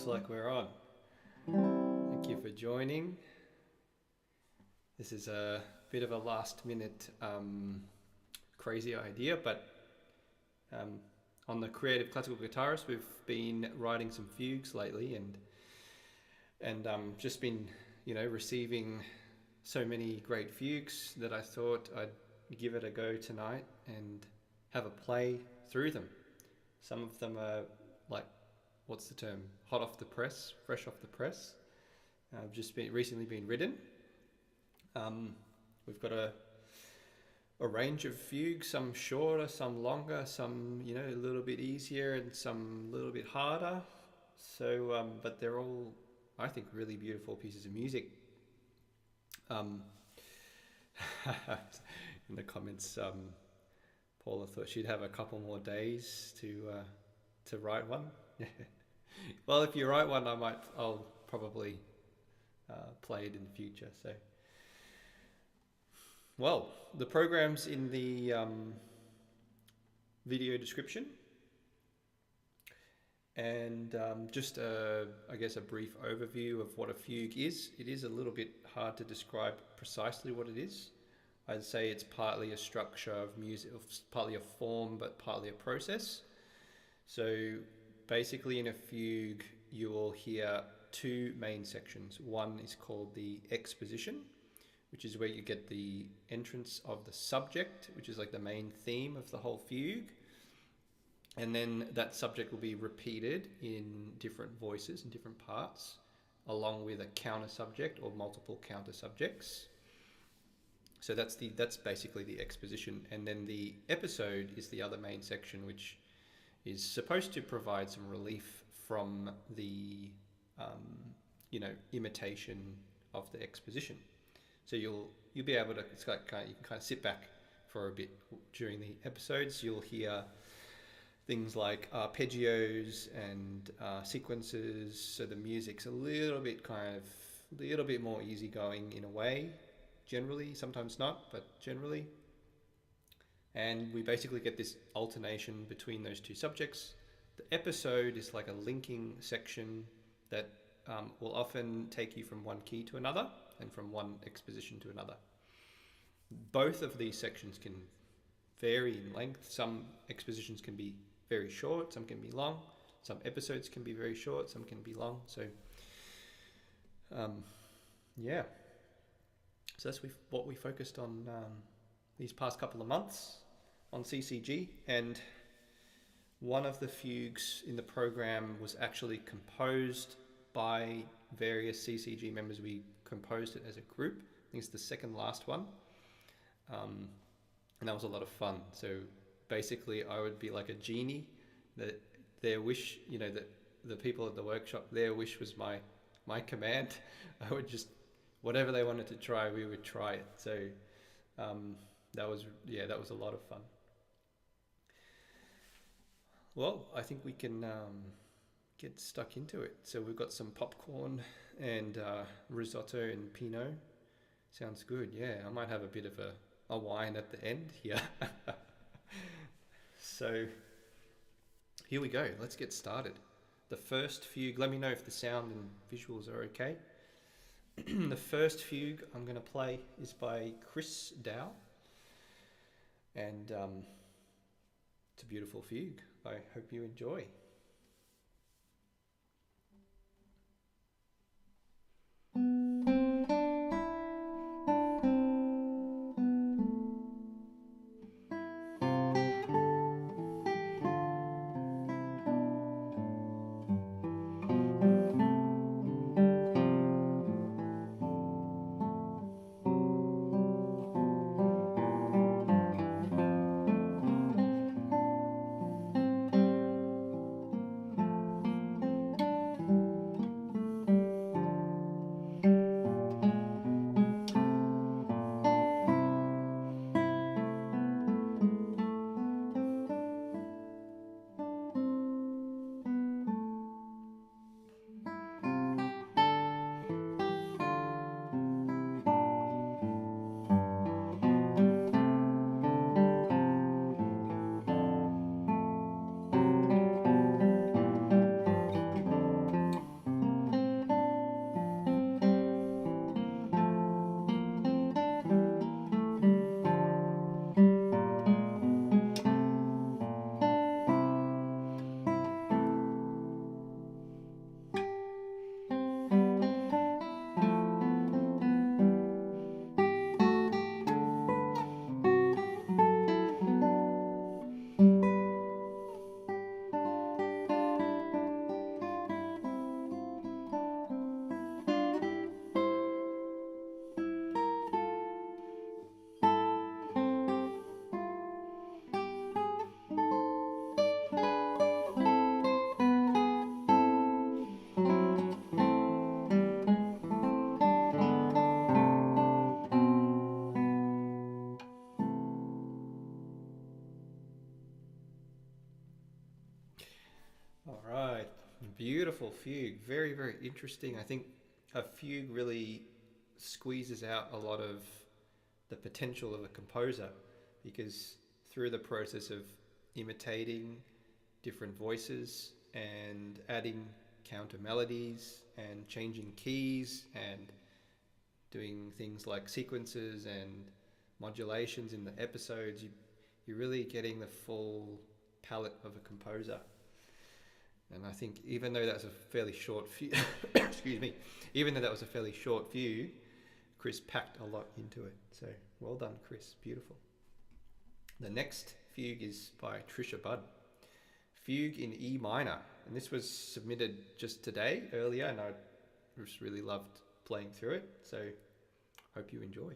looks like we're on. Thank you for joining. This is a bit of a last minute crazy idea, but on the Creative Classical Guitarist, we've been writing some fugues lately and just been, receiving so many great fugues that I thought I'd give it a go tonight and have a play through them. Some of them are like, what's the term? Hot off the press, fresh off the press. Just recently been written. We've got a range of fugues, some shorter, some longer, some a little bit easier and some a little bit harder. So, but they're all, I think, really beautiful pieces of music. In the comments, Paula thought she'd have a couple more days to write one. Well, if you write one, I'll probably play it in the future. So, well, the program's in the video description, and just I guess a brief overview of what a fugue is. It is a little bit hard to describe precisely what it is. I'd say it's partly a structure of music, partly a form, but partly a process. So basically in a fugue, you will hear two main sections. One is called the exposition, which is where you get the entrance of the subject, which is like the main theme of the whole fugue. And then that subject will be repeated in different voices and different parts, along with a counter subject or multiple counter subjects. So that's basically the exposition. And then the episode is the other main section, which is supposed to provide some relief from the imitation of the exposition. So you'll be able to, it's like you can kind of sit back for a bit during the episodes. You'll hear things like arpeggios and sequences. So the music's a little bit more easygoing in a way. Generally, sometimes not, but generally. And we basically get this alternation between those two subjects. The episode is like a linking section that will often take you from one key to another and from one exposition to another. Both of these sections can vary in length. Some expositions can be very short, some can be long. Some episodes can be very short, some can be long. So, yeah. So that's what we focused on these past couple of months on CCG, and one of the fugues in the program was actually composed by various CCG members. We composed it as a group. I think it's the second last one, and that was a lot of fun. So basically I would be like a genie, that their wish, that the people at the workshop, their wish was my command. I would just, whatever they wanted to try, we would try it. So that was a lot of fun. Well, I think we can get stuck into it. So we've got some popcorn and risotto and Pinot. Sounds good. Yeah, I might have a bit of a wine at the end here. So here we go. Let's get started. The first fugue, let me know if the sound and visuals are okay. The first fugue I'm going to play is by Dowle, and it's a beautiful fugue. I hope you enjoy. Beautiful fugue. Very, very interesting. I think a fugue really squeezes out a lot of the potential of a composer, because through the process of imitating different voices and adding counter melodies and changing keys and doing things like sequences and modulations in the episodes, you're really getting the full palette of a composer. And I think even though that's a fairly short excuse me, even though that was a fairly short view, Chris packed a lot into it. So well done, Chris. Beautiful. The next fugue is by Trisha Budd. Fugue in E minor. And this was submitted just today, earlier, and I just really loved playing through it. So hope you enjoy.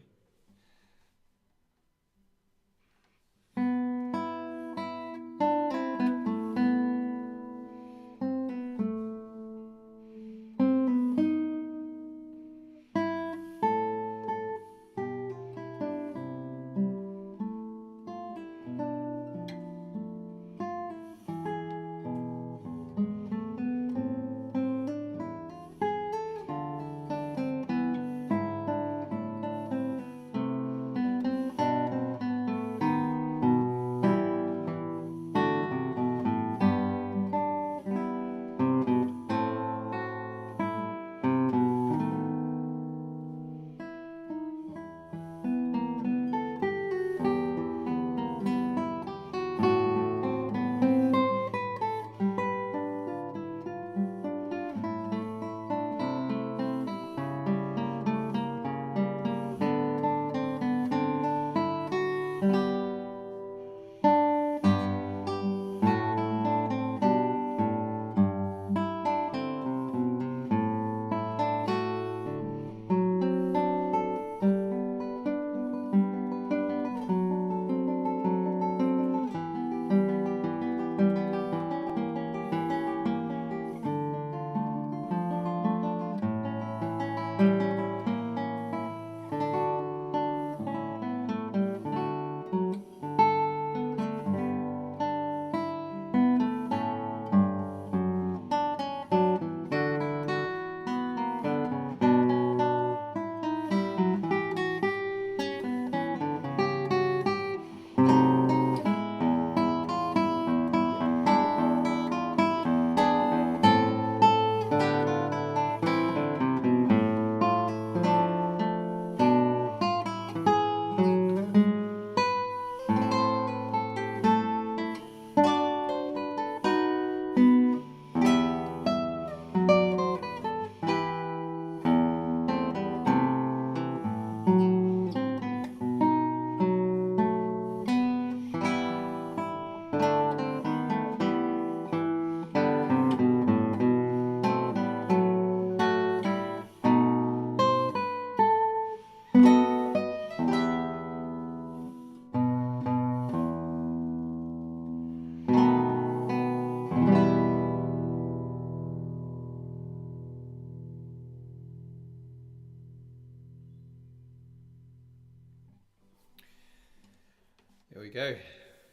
There we go.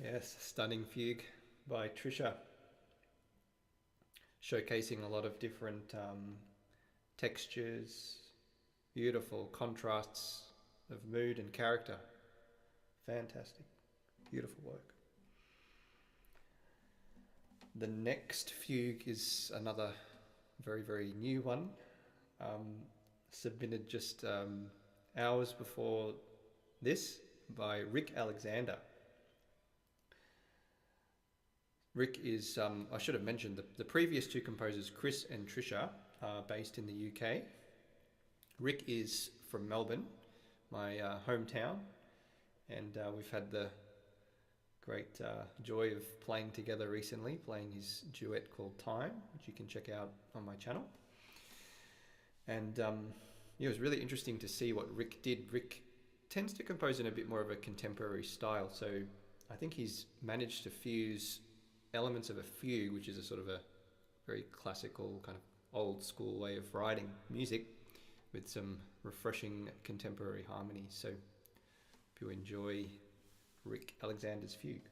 Yes, stunning fugue by Trisha, showcasing a lot of different textures, beautiful contrasts of mood and character. Fantastic, beautiful work. The next fugue is another very, very new one, submitted just hours before this by Rick Alexander. Rick is, I should have mentioned, the previous two composers, Chris and Trisha, are based in the UK. Rick is from Melbourne, my hometown, and we've had the great joy of playing together recently, playing his duet called Time, which you can check out on my channel. And it was really interesting to see what Rick did. Rick tends to compose in a bit more of a contemporary style, so I think he's managed to fuse elements of a fugue, which is a sort of a very classical kind of old school way of writing music, with some refreshing contemporary harmonies. So if you enjoy Rick Alexander's fugue.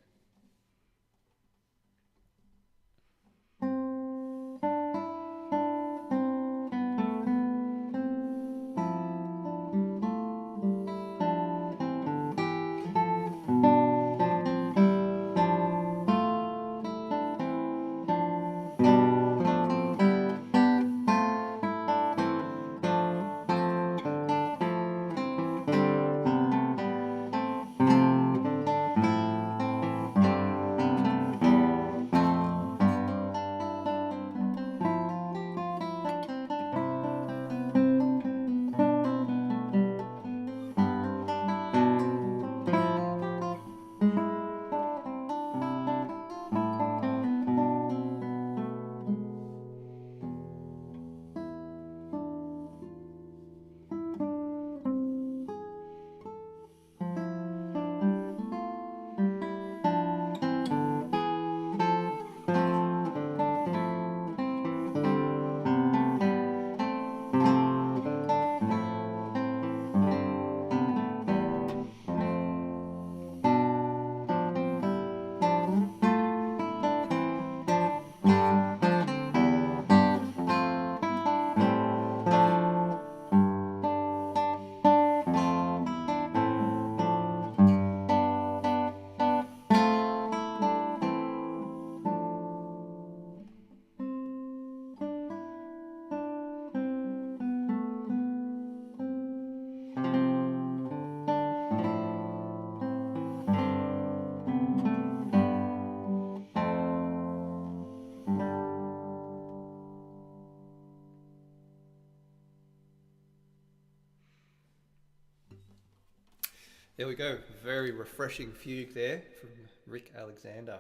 There we go. Very refreshing fugue there from Rick Alexander.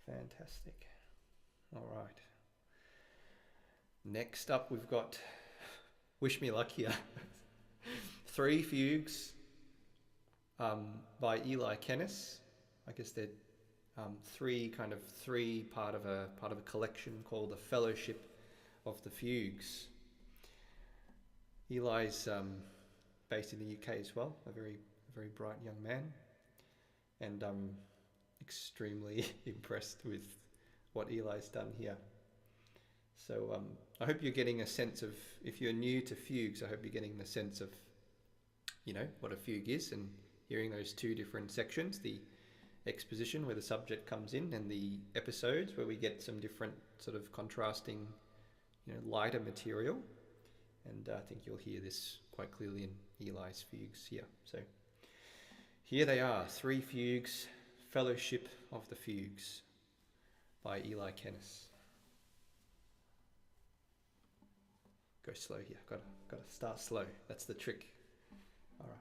Fantastic. All right. Next up, we've got Wish Me Luck here. 3 fugues by Ilay Kennis. I guess they're three part of a collection called the Fellowship of the Fugues. Ilay's based in the UK as well, a very bright young man, and I'm extremely impressed with what Ilay's done here. So I hope you're getting a sense of, if you're new to fugues, I hope you're getting the sense of, you know, what a fugue is, and hearing those 2 different sections, the exposition where the subject comes in, and the episodes where we get some different sort of contrasting, you know, lighter material. And I think you'll hear this quite clearly in Ilay's fugues here. So here they are, 3 fugues, Fellowship of the Fugues by Ilay Kennis. Go slow here. Got to start slow. That's the trick. All right.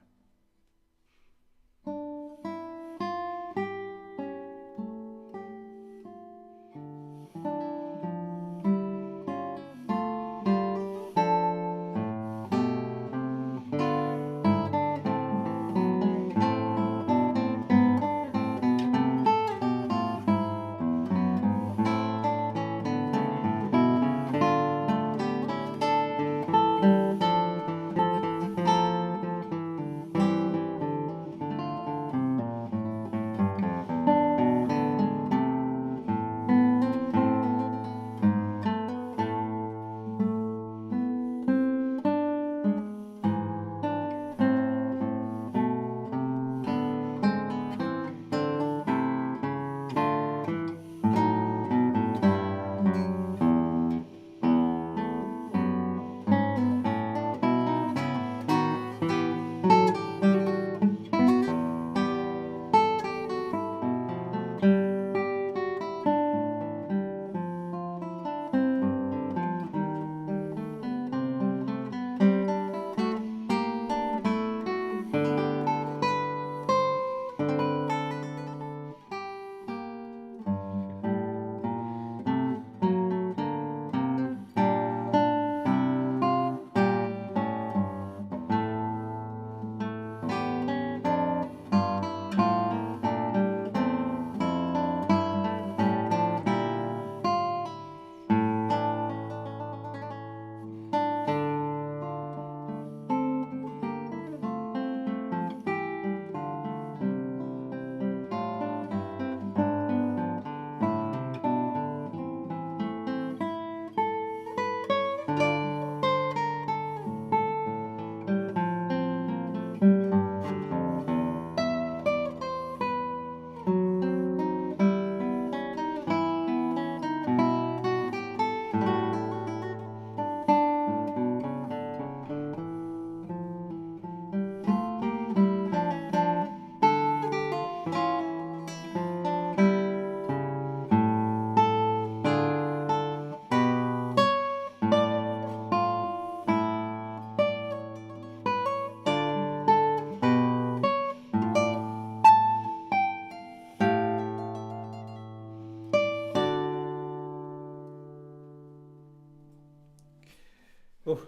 Oh,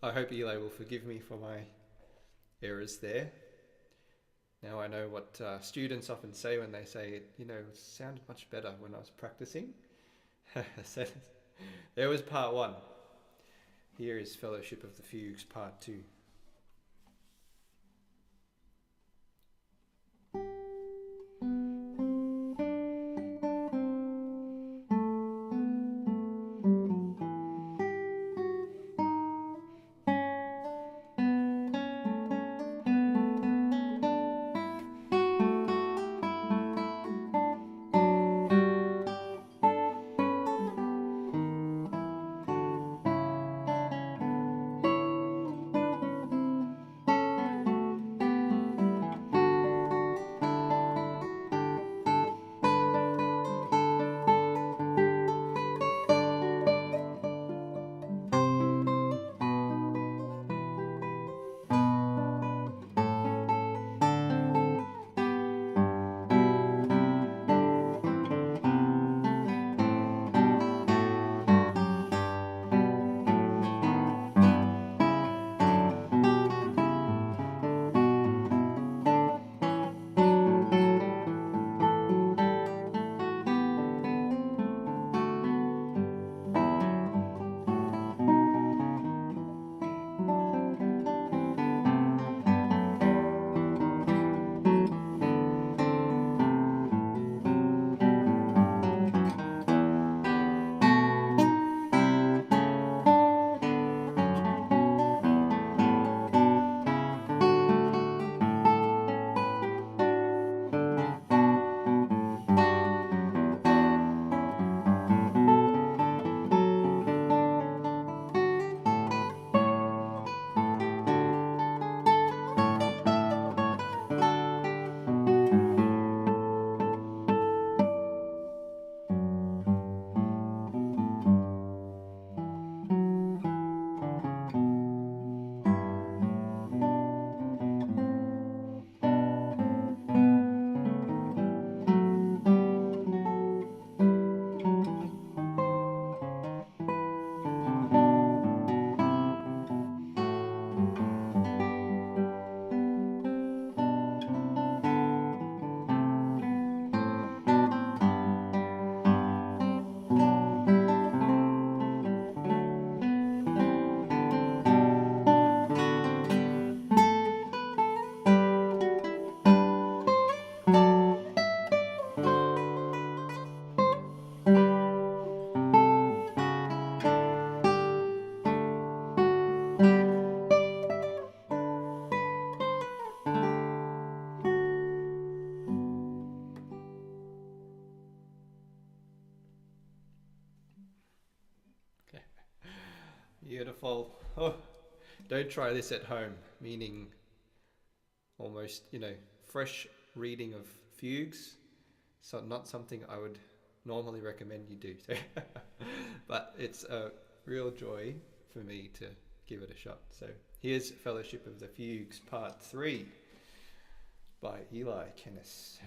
I hope Ilay will forgive me for my errors there. Now I know what students often say when they say, you know, it sounded much better when I was practicing. So there was part 1. Here is Fellowship of the Fugues, part 2. Beautiful. Oh, don't try this at home, meaning almost, fresh reading of fugues. So not something I would normally recommend you do. So but it's a real joy for me to give it a shot. So here's Fellowship of the Fugues Part 3 by Ilay Kennis.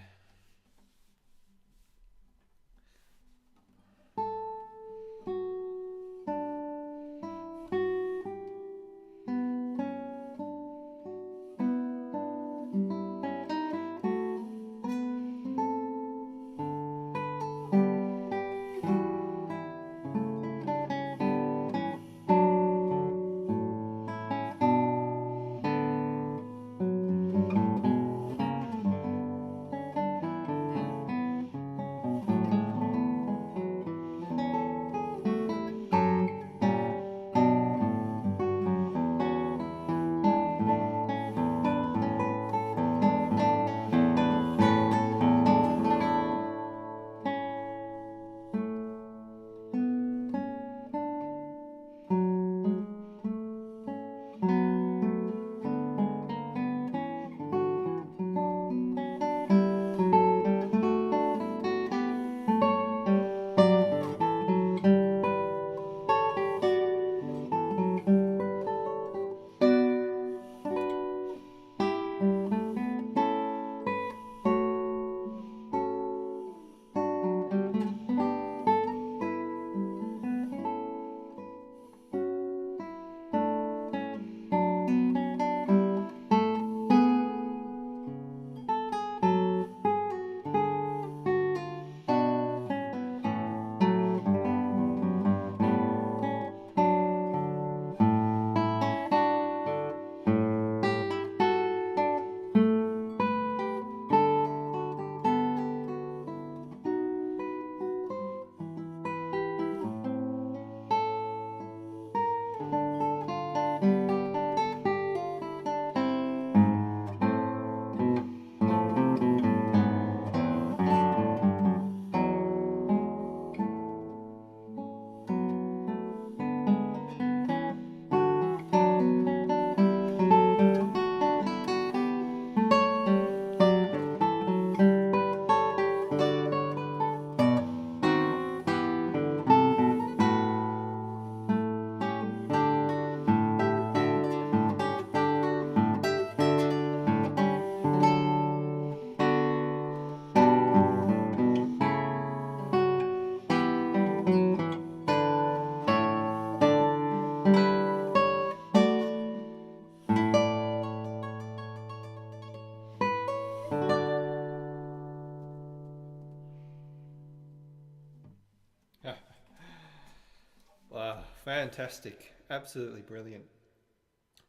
Wow, fantastic. Absolutely brilliant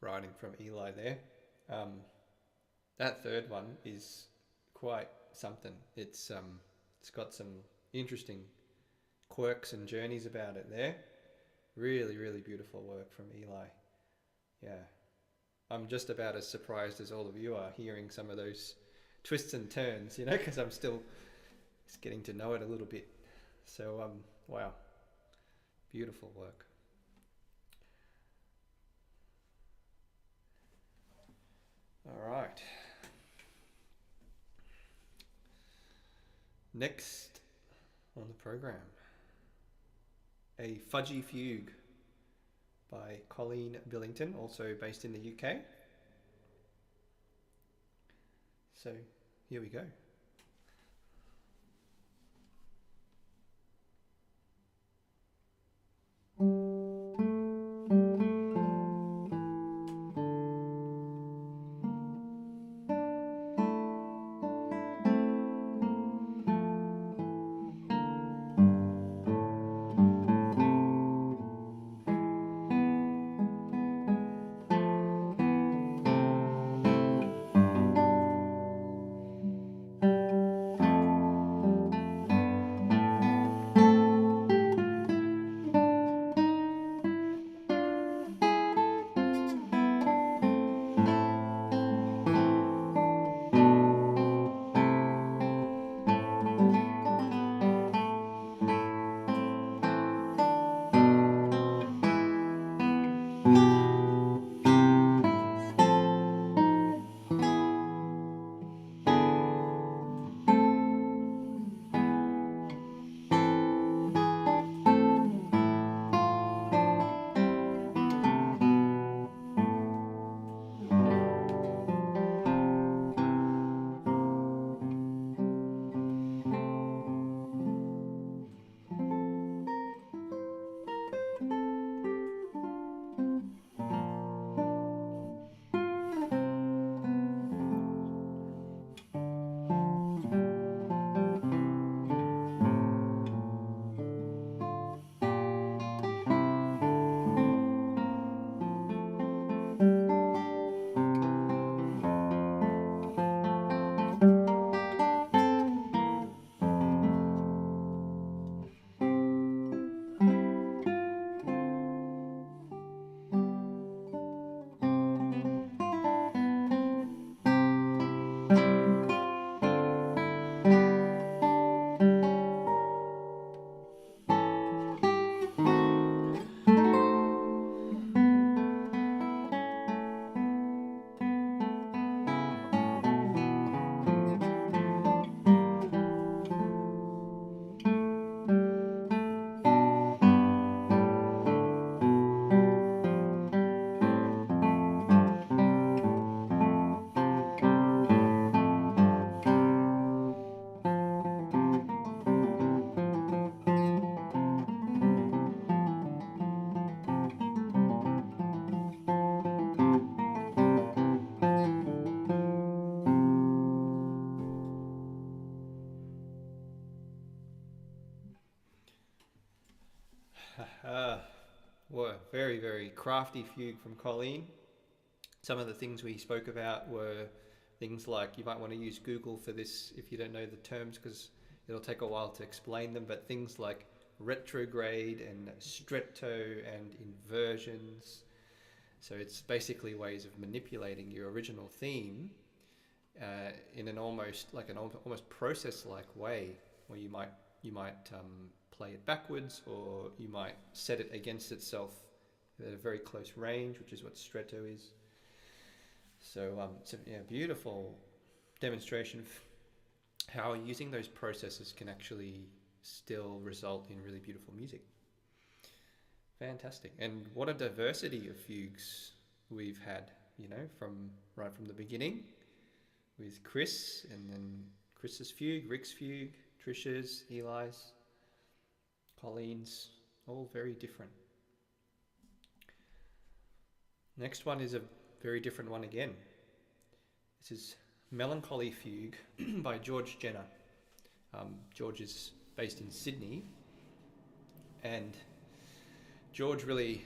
writing from Ilay there. Um, that third one is quite something. It's got some interesting quirks and journeys about it there. Really, really beautiful work from Ilay. Yeah. I'm just about as surprised as all of you are hearing some of those twists and turns, because I'm still just getting to know it a little bit. So, wow, beautiful work. All right. Next on the program, a Fudgy Fugue by Colleen Billington, also based in the UK. So here we go. Were very, very crafty fugue from Colleen. Some of the things we spoke about were things like, you might want to use Google for this if you don't know the terms, because it'll take a while to explain them, but things like retrograde and stretto and inversions. So it's basically ways of manipulating your original theme in an almost process-like way, where you might play it backwards, or you might set it against itself at a very close range, which is what stretto is. So it's a beautiful demonstration of how using those processes can actually still result in really beautiful music. Fantastic. And what a diversity of fugues we've had, from right from the beginning, with Chris, and then Chris's fugue, Rick's fugue, Trisha's, Ilay's, Colleen's, all very different. Next one is a very different one again. This is Melancholy Fugue by George Jenner. George is based in Sydney, and George really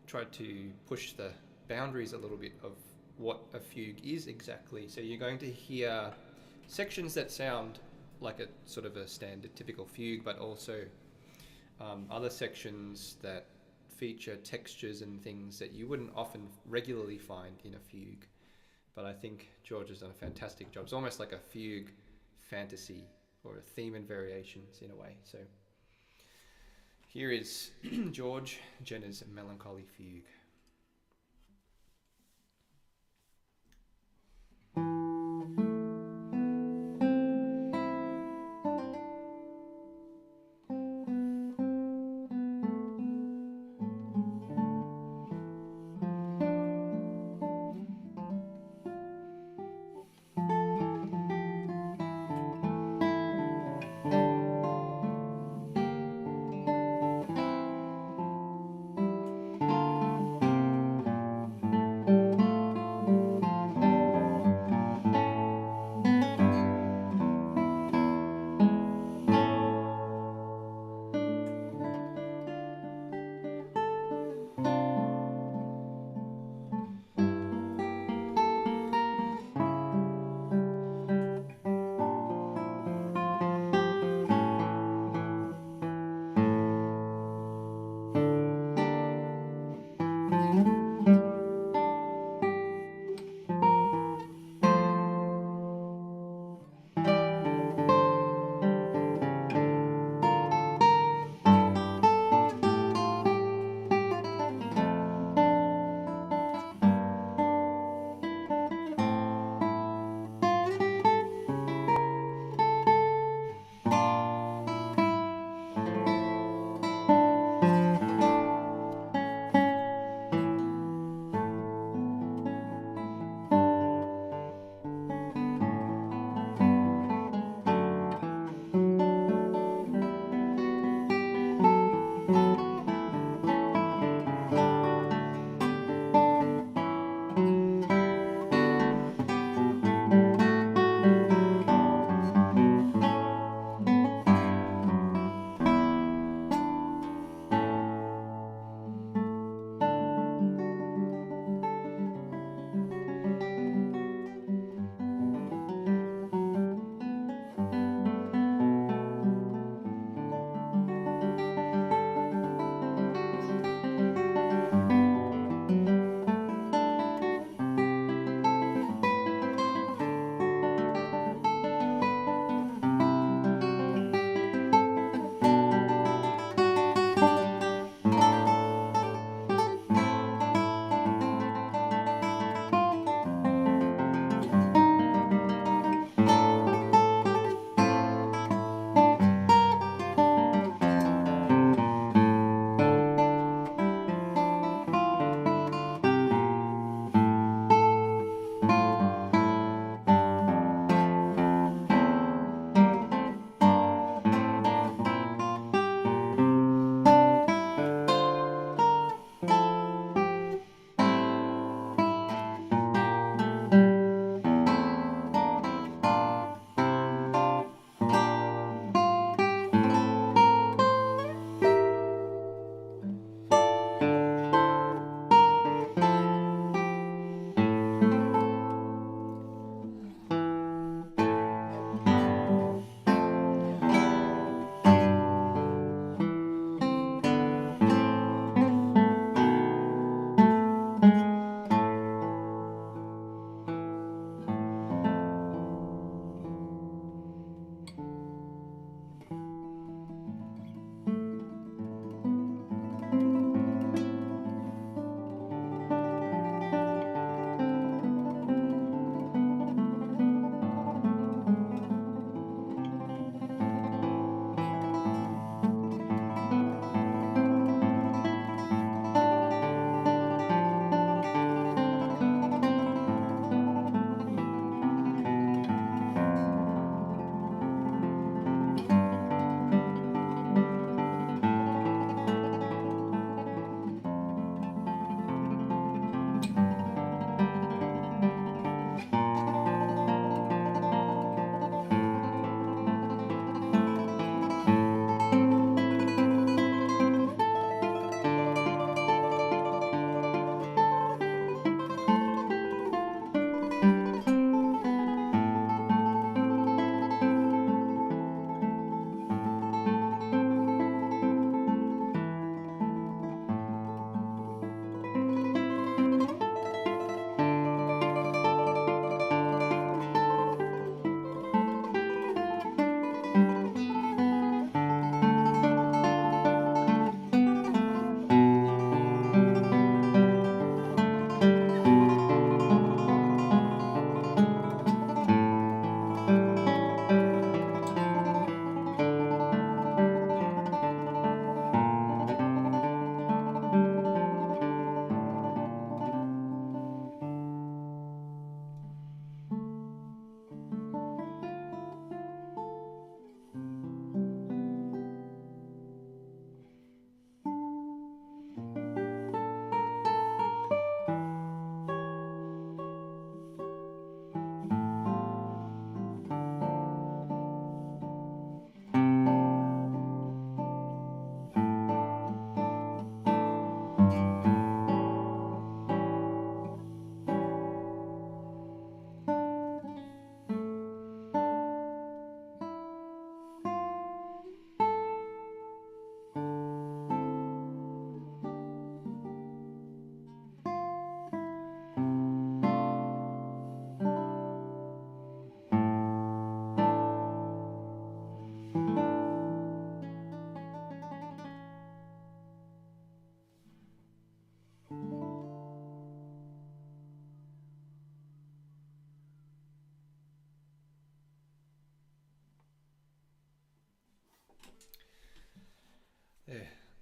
tried to push the boundaries a little bit of what a fugue is exactly. So you're going to hear sections that sound like a sort of a standard typical fugue, but also other sections that feature textures and things that you wouldn't often regularly find in a fugue. But I think George has done a fantastic job. It's almost like a fugue fantasy, or a theme and variations in a way. So here is George Jenner's Melancholy Fugue.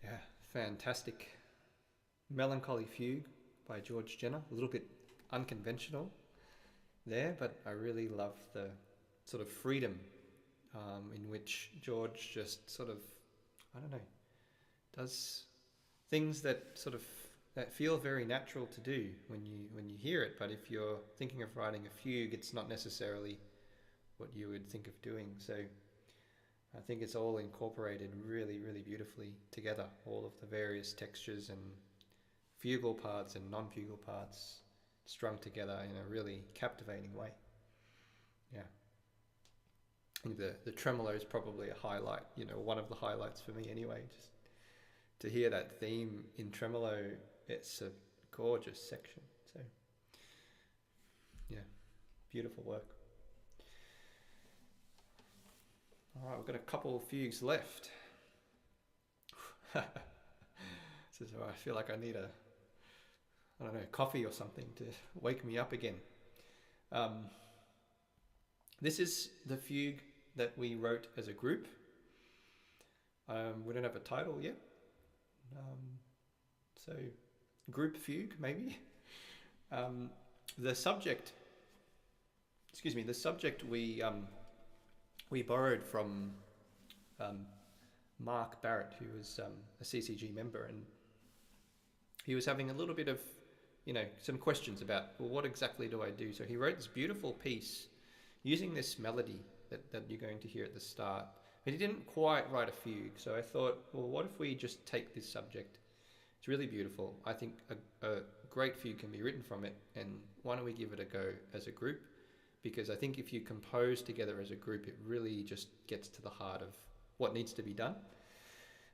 Yeah, fantastic. Melancholy Fugue by George Jenner. A little bit unconventional there, but I really love the sort of freedom in which George just sort of, I don't know, does things that sort of that feel very natural to do when you hear it. But if you're thinking of writing a fugue, it's not necessarily what you would think of doing. So I think it's all incorporated really, really beautifully together. All of the various textures and fugal parts and non-fugal parts strung together in a really captivating way. Yeah. I think the tremolo is probably a highlight, one of the highlights for me anyway. Just to hear that theme in tremolo, it's a gorgeous section. So, yeah, beautiful work. All right, we've got a couple of fugues left. So I feel like I need coffee or something to wake me up again. This is the fugue that we wrote as a group. We don't have a title yet. So, group fugue, maybe. The subject we borrowed from Mark Barrett, who was a CCG member, and he was having a little bit of, some questions about, well, what exactly do I do? So he wrote this beautiful piece using this melody that you're going to hear at the start. But he didn't quite write a fugue, so I thought, well, what if we just take this subject? It's really beautiful. I think a great fugue can be written from it, and why don't we give it a go as a group? Because I think if you compose together as a group, it really just gets to the heart of what needs to be done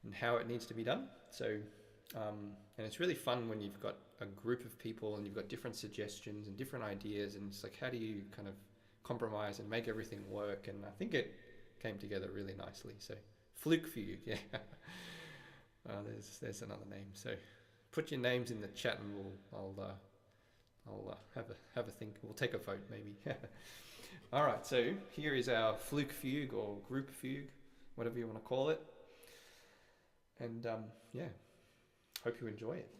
and how it needs to be done. So, and it's really fun when you've got a group of people and you've got different suggestions and different ideas, and it's like, how do you kind of compromise and make everything work? And I think it came together really nicely. So, fluke fugue, yeah. There's another name. So, put your names in the chat, and I'll have a think. We'll take a vote, maybe. All right. So here is our fluke fugue or group fugue, whatever you want to call it. And yeah, hope you enjoy it.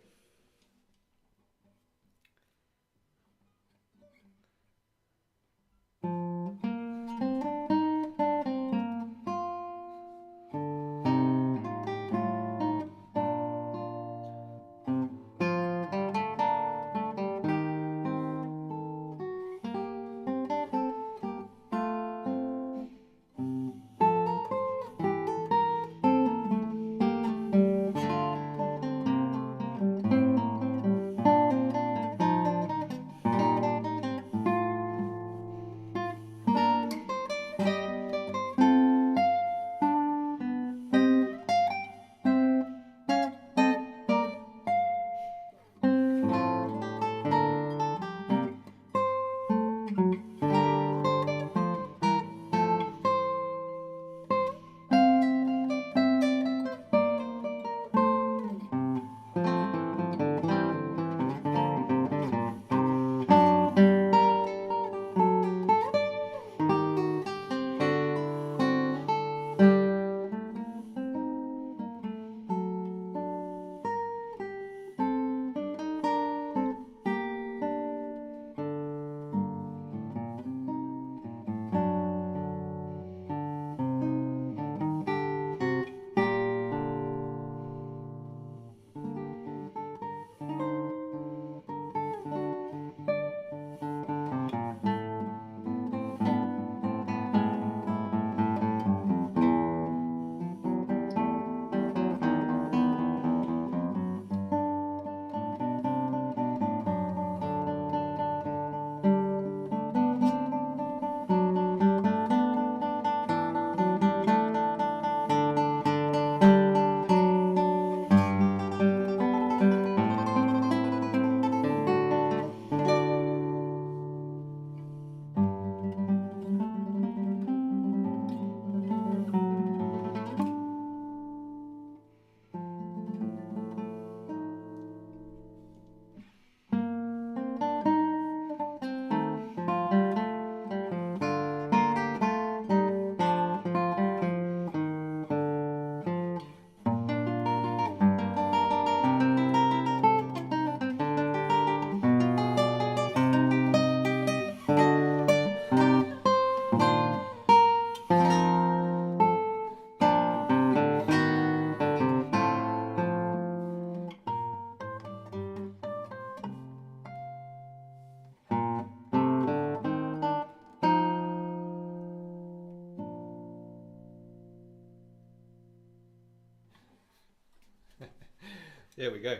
There we go.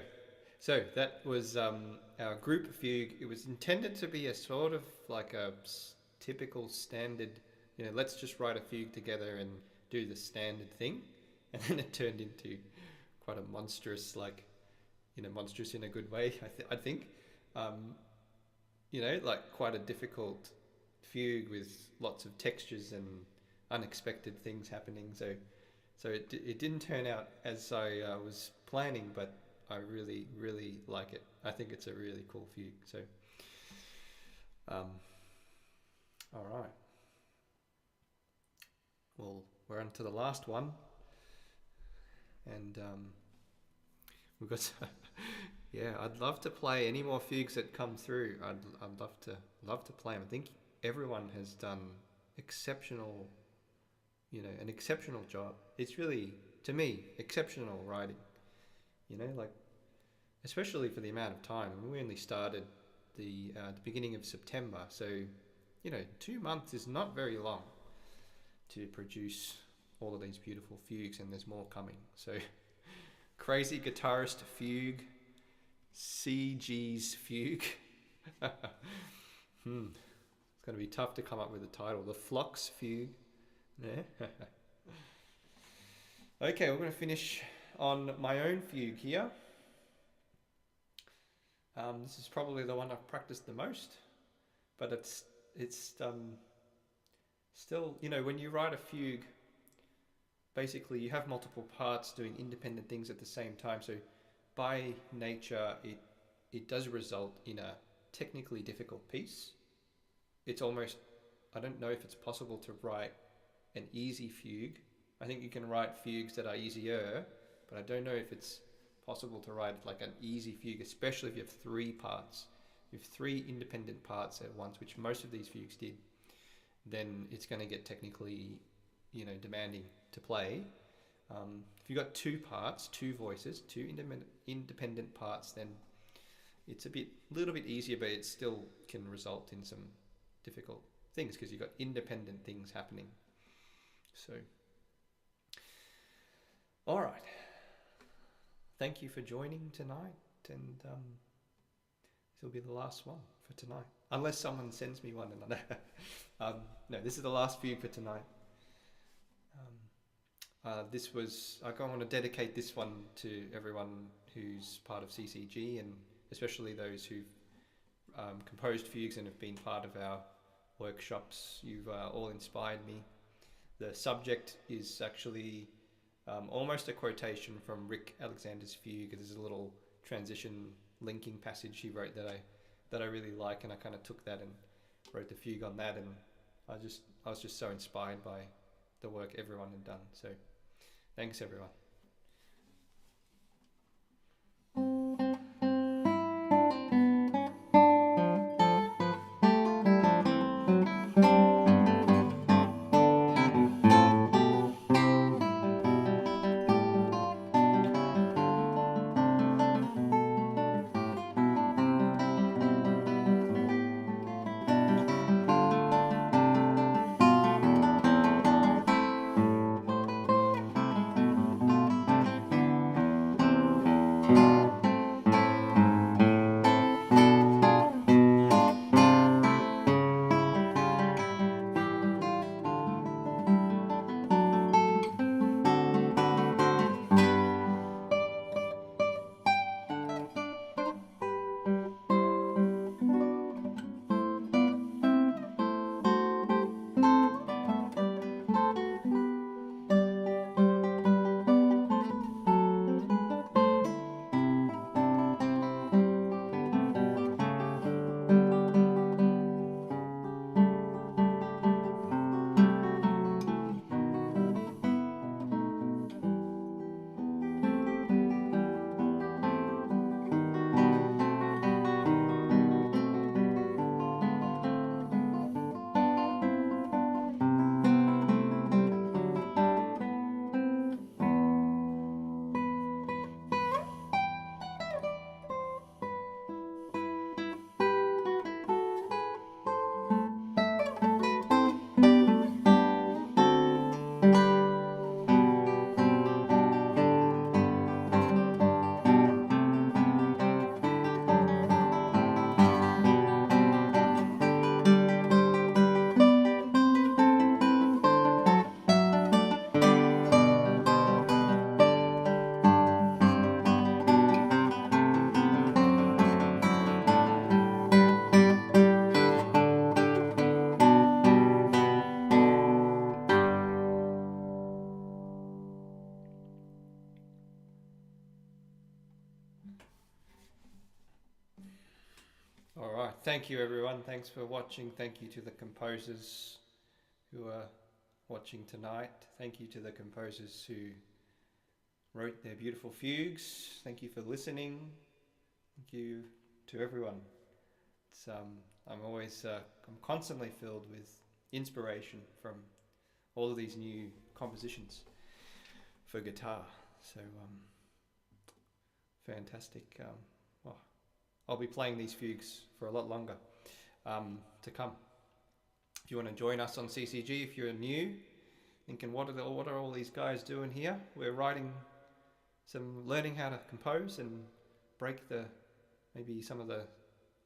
So that was our group fugue. It was intended to be a sort of like a typical standard, let's just write a fugue together and do the standard thing. And then it turned into quite a monstrous, monstrous in a good way, I think. Like quite a difficult fugue with lots of textures and unexpected things happening. So it didn't turn out as I was planning, but I really, really like it. I think it's a really cool fugue. So, all right. Well, we're on to the last one. And we've got... yeah, I'd love to play any more fugues that come through. I'd love to play them. I think everyone has done exceptional, an exceptional job. It's really, to me, exceptional writing. Especially for the amount of time. I mean, we only started the beginning of September, so 2 months is not very long to produce all of these beautiful fugues, and there's more coming. So, Crazy Guitarist Fugue, CG's Fugue. It's going to be tough to come up with a title. The Flux Fugue. Yeah. Okay, we're going to finish on my own fugue here. This is probably the one I've practiced the most, but it's still, when you write a fugue, basically you have multiple parts doing independent things at the same time. So by nature, it does result in a technically difficult piece. It's almost, I don't know if it's possible to write an easy fugue. I think you can write fugues that are easier, but I don't know if it's possible to write like an easy fugue, especially if you have 3 parts. If 3 independent parts at once, which most of these fugues did, then it's going to get technically, demanding to play. If you've got 2 parts, 2 voices, 2 independent parts, then it's a little bit easier, but it still can result in some difficult things because you've got independent things happening. So, all right. Thank you for joining tonight, and this will be the last one for tonight, unless someone sends me one. No, this is the last fugue for tonight. I want to dedicate this one to everyone who's part of CCG, and especially those who've composed fugues and have been part of our workshops. You've all inspired me. The subject is actually almost a quotation from Rick Alexander's fugue. There's a little transition linking passage he wrote that I really like, and I kind of took that and wrote the fugue on that, and I was just so inspired by the work everyone had done. So thanks everyone. All right. Thank you, everyone. Thanks for watching. Thank you to the composers who are watching tonight. Thank you to the composers who wrote their beautiful fugues. Thank you for listening. Thank you to everyone. It's I'm constantly filled with inspiration from all of these new compositions for guitar. So fantastic. Well, I'll be playing these fugues for a lot longer to come. If you want to join us on CCG, if you're new, thinking what are all these guys doing here? We're learning how to compose and break maybe some of the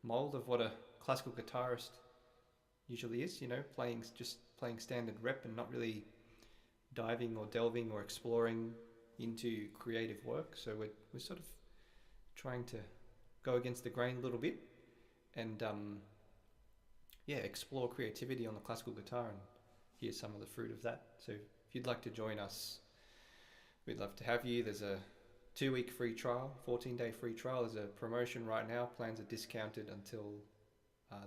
mold of what a classical guitarist usually is. Just playing standard rep and not really diving or delving or exploring into creative work. So we're sort of trying to go against the grain a little bit and explore creativity on the classical guitar and hear some of the fruit of that. So if you'd like to join us, we'd love to have you. There's a 2-week free trial, 14-day free trial. There's a promotion right now. Plans are discounted until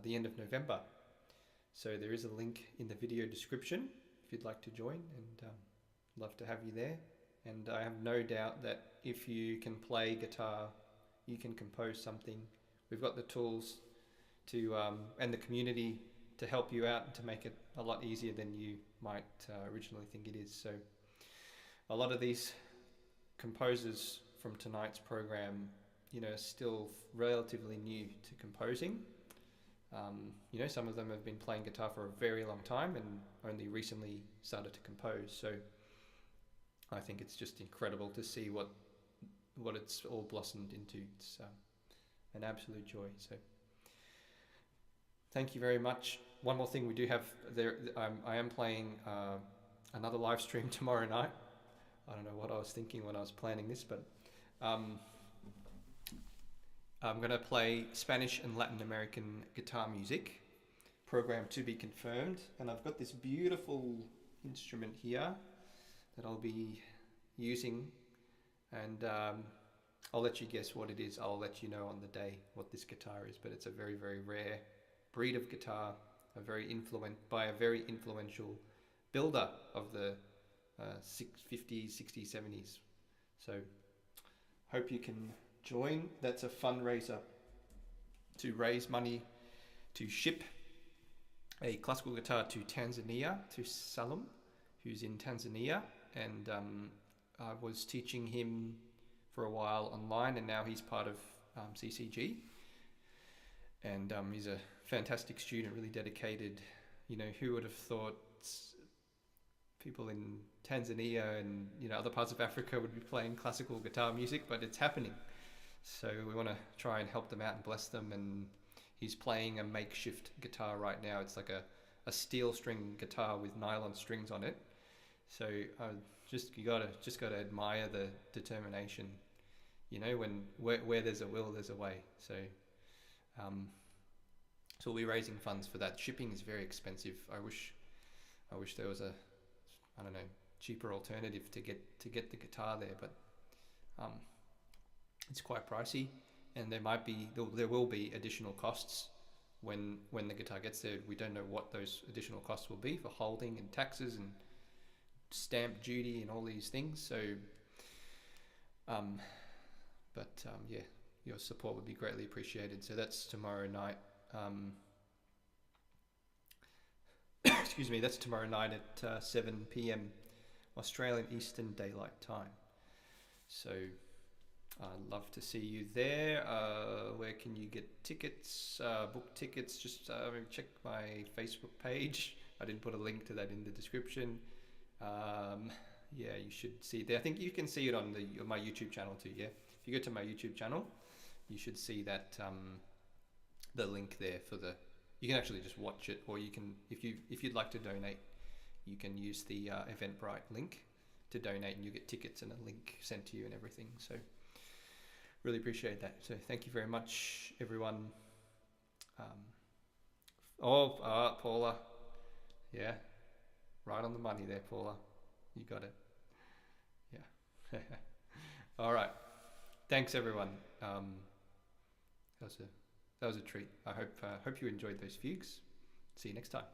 the end of November. So there is a link in the video description if you'd like to join, and love to have you there. And I have no doubt that if you can play guitar, you can compose something. We've got the tools to and the community to help you out and to make it a lot easier than you might originally think it is. So a lot of these composers from tonight's program, are still relatively new to composing. Some of them have been playing guitar for a very long time and only recently started to compose. So I think it's just incredible to see what it's all blossomed into. It's an absolute joy. So thank you very much. One more thing we do have there, I am playing another live stream tomorrow night. I don't know what I was thinking when I was planning this, but I'm going to play Spanish and Latin American guitar music, program to be confirmed. And I've got this beautiful instrument here that I'll be using, and I'll let you guess what it is. I'll let you know on the day what this guitar is, but it's a very, very rare breed of guitar, by a very influential builder of the 50s, 60s, 70s. So hope you can join. That's a fundraiser to raise money to ship a classical guitar to Tanzania, to Salum, who's in Tanzania. And I was teaching him for a while online, and now he's part of CCG. And he's a fantastic student, really dedicated. Who would have thought people in Tanzania and other parts of Africa would be playing classical guitar music, but it's happening. So we want to try and help them out and bless them. And he's playing a makeshift guitar right now. It's like a steel string guitar with nylon strings on it. So you gotta admire the determination. Where there's a will, there's a way. So we'll be raising funds for that. Shipping is very expensive. I wish there was a cheaper alternative to get the guitar there, but it's quite pricey, and there will be additional costs when the guitar gets there. We don't know what those additional costs will be for holding and taxes and stamp duty and all these things. So your support would be greatly appreciated. So that's tomorrow night. Excuse me, that's tomorrow night at 7 p.m. Australian Eastern Daylight Time. So I'd love to see you there. Where can you get tickets? Book tickets, just check my Facebook page. I didn't put a link to that in the description. You should see it there. I think you can see it on my YouTube channel too, yeah? If you go to my YouTube channel, you should see that the link there you can actually just watch it, or you can, if you'd like to donate, you can use the Eventbrite link to donate, and you get tickets and a link sent to you and everything. So really appreciate that. So thank you very much, everyone. Paula. Yeah, right on the money there, Paula. You got it. Yeah. All right. Thanks, everyone. That was That was a treat. I hope you enjoyed those fugues. See you next time.